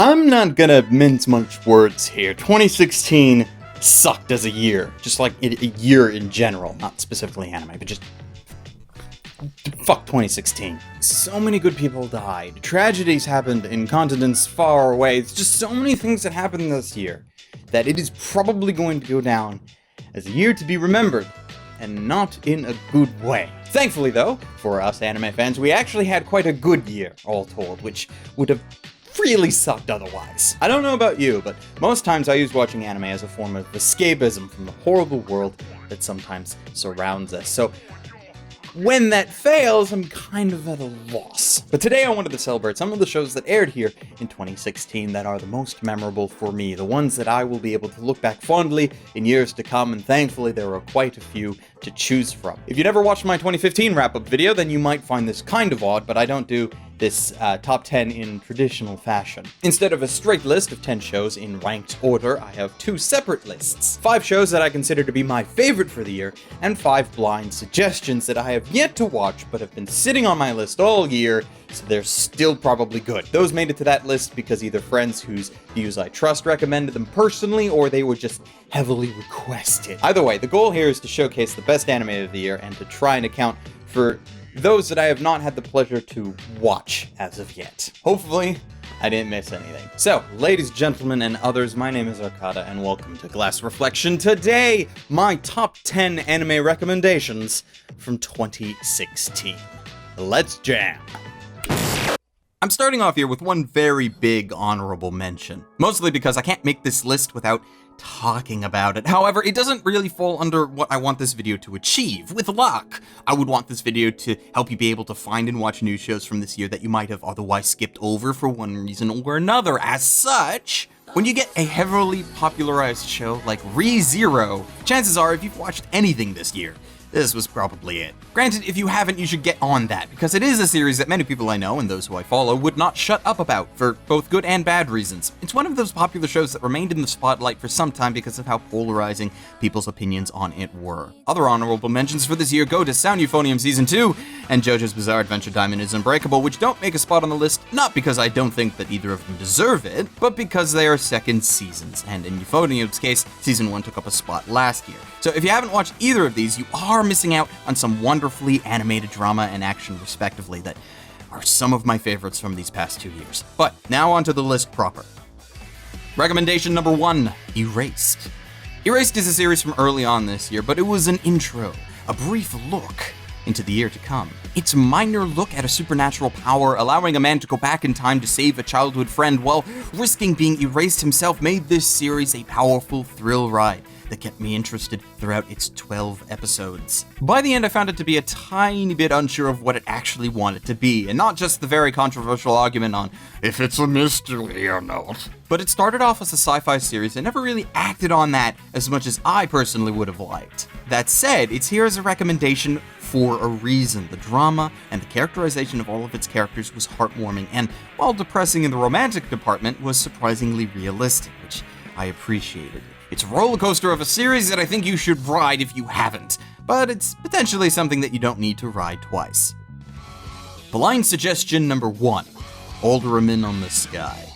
I'm not gonna mince much words here. 2016 sucked as a year, just like a year in general, not specifically anime, but just fuck 2016. So many good people died. Tragedies happened in continents far away. It's just so many things that happened this year that it is probably going to go down as a year to be remembered, and not in a good way. Thankfully though, for us anime fans, we actually had quite a good year, all told, which would have really sucked otherwise. I don't know about you, but most times I use watching anime as a form of escapism from the horrible world that sometimes surrounds us. So when that fails, I'm kind of at a loss. But today I wanted to celebrate some of the shows that aired here in 2016 that are the most memorable for me, the ones that I will be able to look back fondly in years to come, and thankfully there are quite a few to choose from. If you never watched my 2015 wrap-up video, then you might find this kind of odd, but I don't do this top 10 in traditional fashion. Instead of a straight list of 10 shows in ranked order, I have 2 separate lists. 5 shows that I consider to be my favorite for the year, and 5 blind suggestions that I have yet to watch but have been sitting on my list all year, so they're still probably good. Those made it to that list because either friends whose views I trust recommended them personally, or they were just heavily requested. Either way, the goal here is to showcase the best anime of the year and to try and account for those that I have not had the pleasure to watch as of yet. Hopefully, I didn't miss anything. So, ladies, gentlemen, and others, my name is Arcada, and welcome to Glass Reflection. Today, my top 10 anime recommendations from 2016. Let's jam. I'm starting off here with one very big honorable mention, mostly because I can't make this list without talking about it. However, it doesn't really fall under what I want this video to achieve. With luck, I would want this video to help you be able to find and watch new shows from this year that you might have otherwise skipped over for one reason or another. As such, when you get a heavily popularized show like Re:Zero, chances are if you've watched anything this year, this was probably it. Granted, if you haven't, you should get on that, because it is a series that many people I know, and those who I follow, would not shut up about, for both good and bad reasons. It's one of those popular shows that remained in the spotlight for some time because of how polarizing people's opinions on it were. Other honorable mentions for this year go to Sound Euphonium Season 2, and JoJo's Bizarre Adventure Diamond is Unbreakable, which don't make a spot on the list, not because I don't think that either of them deserve it, but because they are second seasons, and in Euphonium's case, Season 1 took up a spot last year. So if you haven't watched either of these, you are missing out on some wonderfully animated drama and action respectively that are some of my favorites from these past 2 years. But now onto the list proper. Recommendation number 1, Erased. Erased is a series from early on this year, but it was an intro, a brief look into the year to come. It's a minor look at a supernatural power allowing a man to go back in time to save a childhood friend while risking being erased himself made this series a powerful thrill ride that kept me interested throughout its 12 episodes. By the end, I found it to be a tiny bit unsure of what it actually wanted to be, and not just the very controversial argument on if it's a mystery or not. But it started off as a sci-fi series and never really acted on that as much as I personally would have liked. That said, it's here as a recommendation for a reason. The drama and the characterization of all of its characters was heartwarming, and while depressing in the romantic department, was surprisingly realistic, which I appreciated. It's a roller coaster of a series that I think you should ride if you haven't, but it's potentially something that you don't need to ride twice. Blind suggestion number 1, Alderman on the Sky.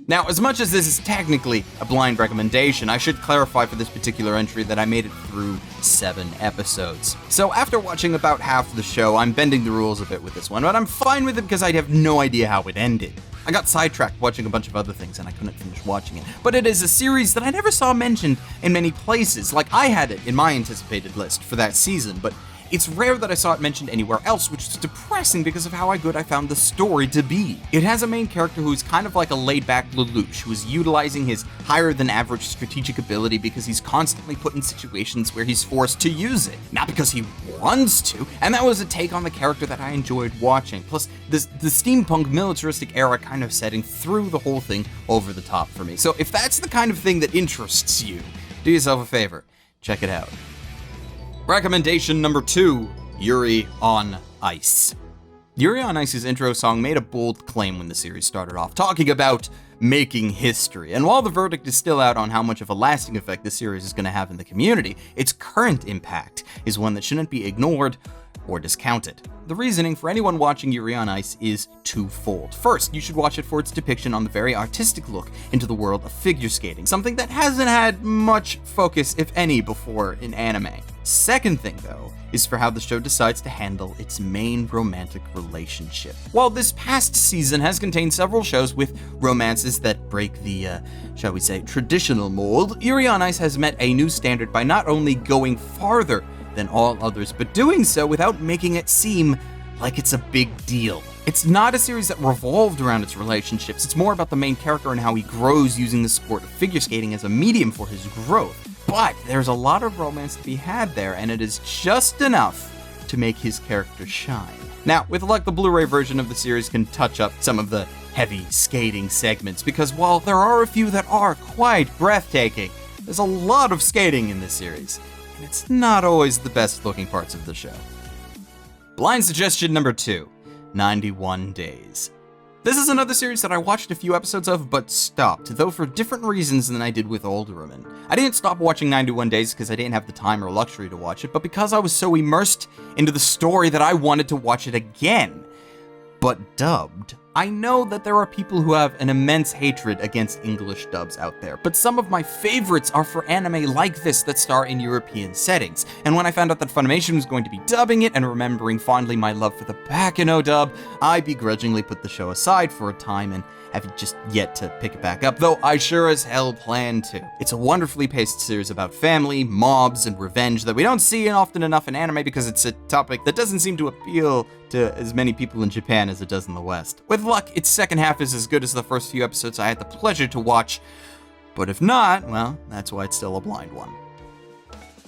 Now, as much as this is technically a blind recommendation, I should clarify for this particular entry that I made it through 7 episodes. So after watching about half of the show, I'm bending the rules a bit with this one, but I'm fine with it because I have no idea how it ended. I got sidetracked watching a bunch of other things and I couldn't finish watching it. But it is a series that I never saw mentioned in many places. Like, I had it in my anticipated list for that season, but it's rare that I saw it mentioned anywhere else, which is depressing because of how good I found the story to be. It has a main character who's kind of like a laid-back Lelouch, who is utilizing his higher-than-average strategic ability because he's constantly put in situations where he's forced to use it, not because he wants to, and that was a take on the character that I enjoyed watching. Plus, the steampunk militaristic era kind of setting threw the whole thing over the top for me. So if that's the kind of thing that interests you, do yourself a favor, check it out. Recommendation number 2, Yuri on Ice. Yuri on Ice's intro song made a bold claim when the series started off, talking about making history. And while the verdict is still out on how much of a lasting effect this series is going to have in the community, its current impact is one that shouldn't be ignored or discounted. The reasoning for anyone watching Yuri on Ice is twofold. First, you should watch it for its depiction on the very artistic look into the world of figure skating, something that hasn't had much focus, if any, before in anime. Second thing, though, is for how the show decides to handle its main romantic relationship. While this past season has contained several shows with romances that break the, shall we say, traditional mold, Yuri on Ice has met a new standard by not only going farther than all others, but doing so without making it seem like it's a big deal. It's not a series that revolved around its relationships, it's more about the main character and how he grows using the sport of figure skating as a medium for his growth. But there's a lot of romance to be had there, and it is just enough to make his character shine. Now, with luck, the Blu-ray version of the series can touch up some of the heavy skating segments, because while there are a few that are quite breathtaking, there's a lot of skating in this series, and it's not always the best looking parts of the show. Blind suggestion number 2, 91 Days. This is another series that I watched a few episodes of, but stopped, though for different reasons than I did with Alderman. I didn't stop watching 91 Days because I didn't have the time or luxury to watch it, but because I was so immersed into the story that I wanted to watch it again, but dubbed. I know that there are people who have an immense hatred against English dubs out there, but some of my favorites are for anime like this that star in European settings. And when I found out that Funimation was going to be dubbing it, and remembering fondly my love for the Bakano dub, I begrudgingly put the show aside for a time and have just yet to pick it back up, though I sure as hell plan to. It's a wonderfully paced series about family, mobs, and revenge that we don't see often enough in anime because it's a topic that doesn't seem to appeal to as many people in Japan as it does in the West. With luck, its second half is as good as the first few episodes I had the pleasure to watch, but if not, well, that's why it's still a blind one.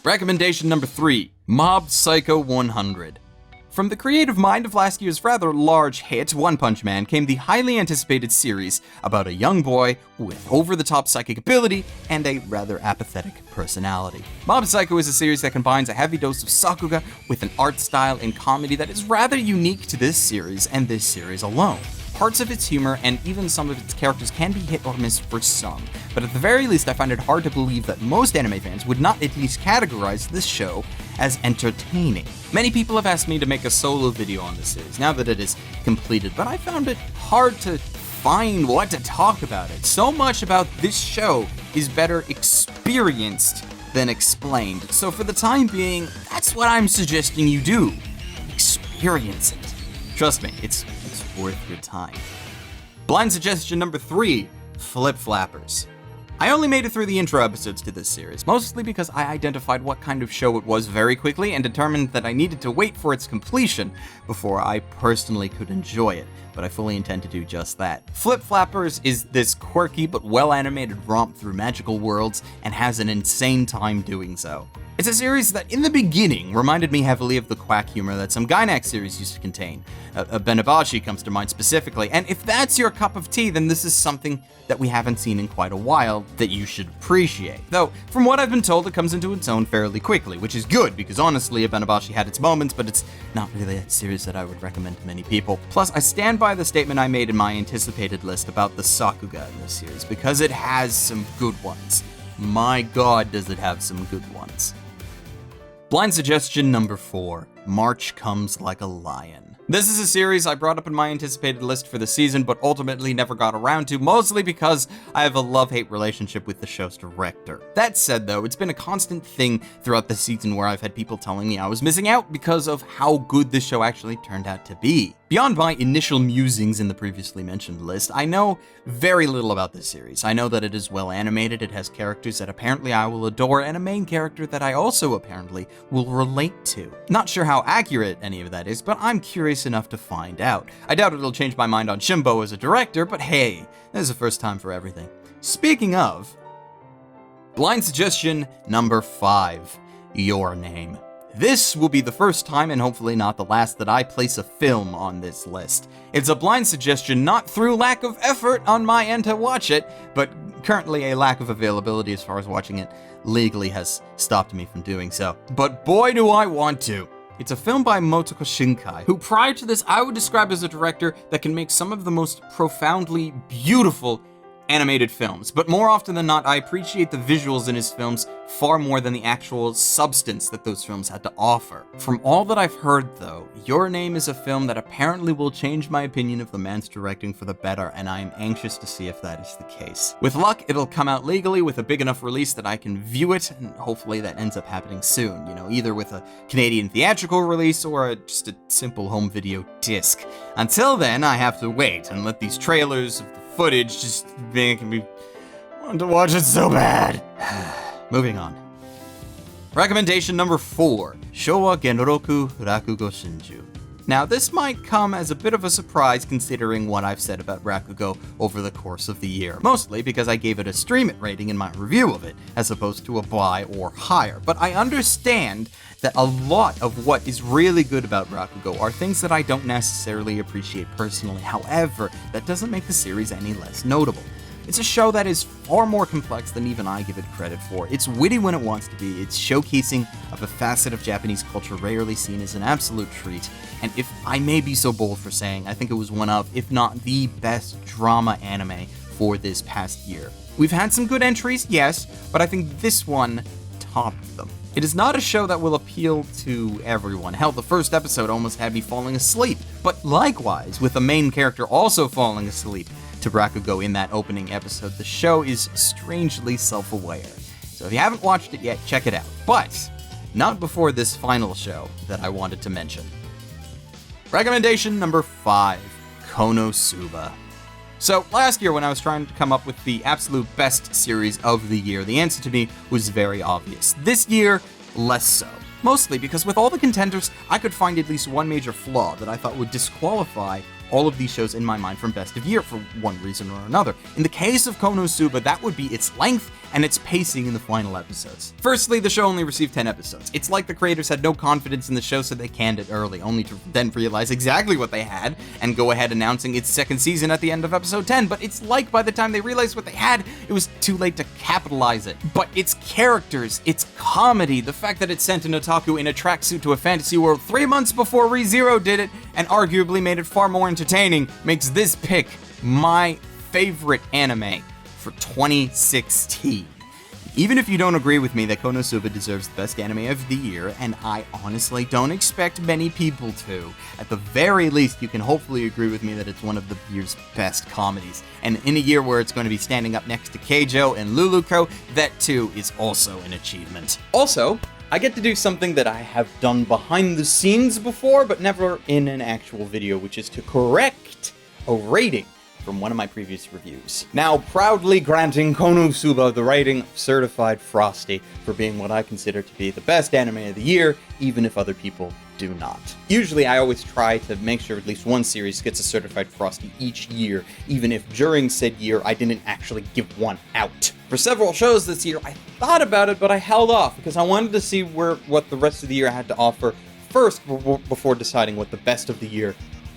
Recommendation number 3, Mob Psycho 100. From the creative mind of last year's rather large hit, One Punch Man, came the highly anticipated series about a young boy with over-the-top psychic ability and a rather apathetic personality. Mob Psycho is a series that combines a heavy dose of sakuga with an art style and comedy that is rather unique to this series and this series alone. Parts of its humor and even some of its characters can be hit or miss for some, but at the very least I find it hard to believe that most anime fans would not at least categorize this show as entertaining. Many people have asked me to make a solo video on this series now that it is completed, but I found it hard to find what to talk about it. So much about this show is better experienced than explained, so for the time being, that's what I'm suggesting you do. Experience it. Trust me, it's worth your time. Blind suggestion number 3, Flip Flappers. I only made it through the intro episodes to this series, mostly because I identified what kind of show it was very quickly and determined that I needed to wait for its completion before I personally could enjoy it, but I fully intend to do just that. Flip Flappers is this quirky but well-animated romp through magical worlds and has an insane time doing so. It's a series that, in the beginning, reminded me heavily of the quack humor that some Gainax series used to contain. Benabashi comes to mind specifically, and if that's your cup of tea, then this is something that we haven't seen in quite a while that you should appreciate. Though, from what I've been told, it comes into its own fairly quickly, which is good, because honestly, Benabashi had its moments, but it's not really a series that I would recommend to many people. Plus, I stand by the statement I made in my anticipated list about the sakuga in this series, because it has some good ones. My god, does it have some good ones. Blind suggestion number 4, March Comes Like a Lion. This is a series I brought up in my anticipated list for the season, but ultimately never got around to, mostly because I have a love-hate relationship with the show's director. That said though, it's been a constant thing throughout the season where I've had people telling me I was missing out because of how good this show actually turned out to be. Beyond my initial musings in the previously mentioned list, I know very little about this series. I know that it is well animated, it has characters that apparently I will adore, and a main character that I also apparently will relate to. Not sure how accurate any of that is, but I'm curious enough to find out. I doubt it'll change my mind on Shimbo as a director, but hey, there's a first time for everything. Speaking of, blind suggestion number 5, Your Name. This will be the first time, and hopefully not the last, that I place a film on this list. It's a blind suggestion not through lack of effort on my end to watch it, but currently a lack of availability as far as watching it legally has stopped me from doing so. But boy do I want to! It's a film by Motoko Shinkai, who prior to this I would describe as a director that can make some of the most profoundly beautiful animated films, but more often than not, I appreciate the visuals in his films far more than the actual substance that those films had to offer. From all that I've heard, though, Your Name is a film that apparently will change my opinion of the man's directing for the better, and I am anxious to see if that is the case. With luck, it'll come out legally with a big enough release that I can view it, and hopefully that ends up happening soon, either with a Canadian theatrical release or just a simple home video disc. Until then, I have to wait and let these trailers of the footage just make me want to watch it so bad. Moving on. Recommendation number 4, Showa Genroku Rakugo Shinju. Now, this might come as a bit of a surprise considering what I've said about Rakugo over the course of the year, mostly because I gave it a stream it rating in my review of it, as opposed to a buy or higher. But I understand that a lot of what is really good about Rakugo are things that I don't necessarily appreciate personally. However, that doesn't make the series any less notable. It's a show that is far more complex than even I give it credit for. It's witty when it wants to be, its showcasing of a facet of Japanese culture rarely seen is an absolute treat, and if I may be so bold for saying, I think it was one of, if not the best drama anime for this past year. We've had some good entries, yes, but I think this one topped them. It is not a show that will appeal to everyone. Hell, the first episode almost had me falling asleep, but likewise, with the main character also falling asleep to Rakugo in that opening episode, the show is strangely self-aware. So if you haven't watched it yet, check it out. But not before this final show that I wanted to mention. Recommendation number 5, Konosuba. So last year when I was trying to come up with the absolute best series of the year, the answer to me was very obvious. This year, less so. Mostly because with all the contenders, I could find at least one major flaw that I thought would disqualify all of these shows in my mind from best of year for one reason or another. In the case of Konosuba, that would be its length and its pacing in the final episodes. Firstly, the show only received 10 episodes. It's like the creators had no confidence in the show, so they canned it early, only to then realize exactly what they had and go ahead announcing its second season at the end of episode 10. But it's like by the time they realized what they had, it was too late to capitalize it. But its characters, its comedy, the fact that it sent an otaku in a tracksuit to a fantasy world 3 months before ReZero did it, and arguably made it far more entertaining, makes this pick my favorite anime for 2016. Even if you don't agree with me that Konosuba deserves the best anime of the year, and I honestly don't expect many people to, at the very least you can hopefully agree with me that it's one of the year's best comedies. And in a year where it's going to be standing up next to Keijo and Luluko, that too is also an achievement. Also, I get to do something that I have done behind the scenes before, but never in an actual video, which is to correct a rating from one of my previous reviews. Now, proudly granting Konosuba the rating of Certified Frosty for being what I consider to be the best anime of the year, even if other people do not. Usually, I always try to make sure at least one series gets a Certified Frosty each year, even if during said year I didn't actually give one out. For several shows this year, I thought about it, but I held off because I wanted to see what the rest of the year had to offer first before deciding what the best of the year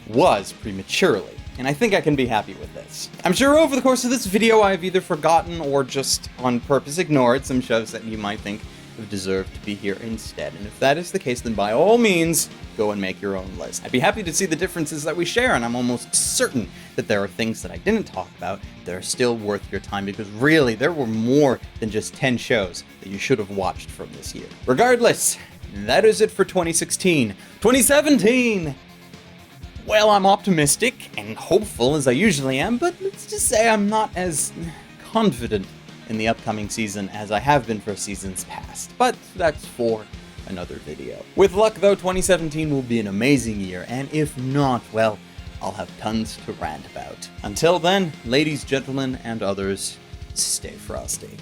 was prematurely. And I think I can be happy with this. I'm sure over the course of this video I've either forgotten or just on purpose ignored some shows that you might think have deserved to be here instead. And if that is the case, then by all means, go and make your own list. I'd be happy to see the differences that we share, and I'm almost certain that there are things that I didn't talk about that are still worth your time, because really, there were more than just 10 shows that you should have watched from this year. Regardless, that is it for 2016. 2017! Well, I'm optimistic and hopeful as I usually am, but let's just say I'm not as confident in the upcoming season as I have been for seasons past. But that's for another video. With luck though, 2017 will be an amazing year, and if not, well, I'll have tons to rant about. Until then, ladies, gentlemen, and others, stay frosty.